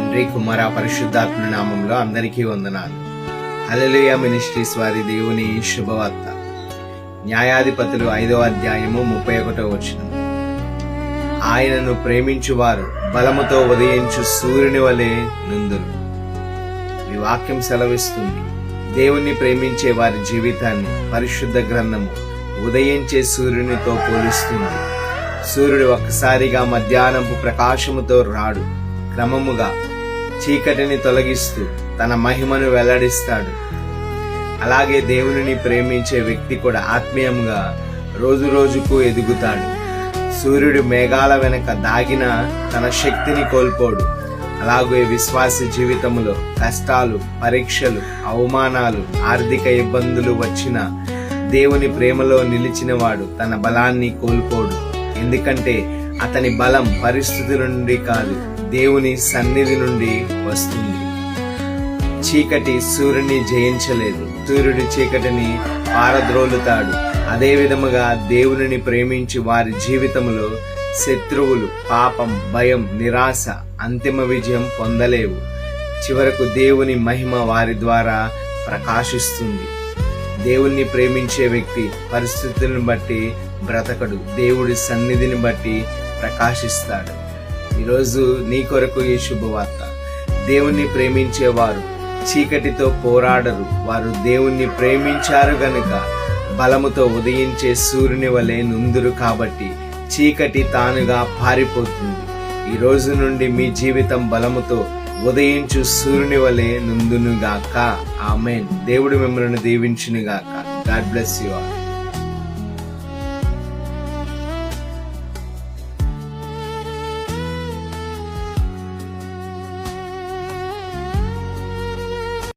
తండ్రి, కుమార, పరిశుద్ధాత్మ నామంలో అందరికీ వందనాలు. హల్లెలూయా మినిస్ట్రీస్ వారి దేవుని శుభవార్త. న్యాయాధిపతులు 5వ అధ్యాయము 31వ వచనం. ఆయనను ప్రేమించువారు బలముతో ఉదయించు సూర్యుని వలె నుందురు. ఈ వాక్యం సెలవిస్తుంది, దేవుణ్ణి ప్రేమించే వారి జీవితాన్ని పరిశుద్ధ గ్రంథము ఉదయించే సూర్యునితో పోలిస్తుంది. సూర్యుడు ఒక్కసారిగా మధ్యాహ్నపు ప్రకాశముతో రాడు, క్రమముగా చీకటిని తొలగిస్తూ తన మహిమను వెల్లడిస్తాడు. అలాగే దేవునిని ప్రేమించే వ్యక్తి కూడా ఆత్మీయంగా రోజు రోజుకు ఎదుగుతాడు. సూర్యుడు మేఘాల వెనక దాగిన తన శక్తిని కోల్పోడు. అలాగే విశ్వాస జీవితంలో కష్టాలు, పరీక్షలు, అవమానాలు, ఆర్థిక ఇబ్బందులు వచ్చినా దేవుని ప్రేమలో నిలిచిన వాడు తన బలాన్ని కోల్పోడు. ఎందుకంటే అతని బలం పరిస్థితుల నుండి కాదు, దేవుని సన్నిధి నుండి వస్తుంది. చీకటి సూర్యుని జయించలేదు, సూర్యుడి చీకటిని పారద్రోలుతాడు. అదే విధముగా దేవునిని ప్రేమించి వారి జీవితంలో శత్రువులు, పాపం, భయం, నిరాశ అంతిమ విజయం పొందలేవు. చివరకు దేవుని మహిమ వారి ద్వారా ప్రకాశిస్తుంది. దేవుణ్ణి ప్రేమించే వ్యక్తి పరిస్థితులను బట్టి బ్రతకడు, దేవుడి సన్నిధిని బట్టి ప్రకాశిస్తాడు. ఈరోజు నీ కొరకు ఈ శుభవార్త. దేవుణ్ణి ప్రేమించేవారు చీకటితో పోరాడరు. వారు దేవుణ్ణి ప్రేమించారు గనుక బలముతో ఉదయించే సూర్యుని వలె నుందురు. కాబట్టి చీకటి తానుగా పారిపోతుంది. ఈ రోజు నుండి మీ జీవితం బలముతో ఉదయించు సూర్యుని వలె నుందునుగాక. ఆమేన్. దేవుడు మిమ్మల్ని దీవించునుగాక. God bless you all.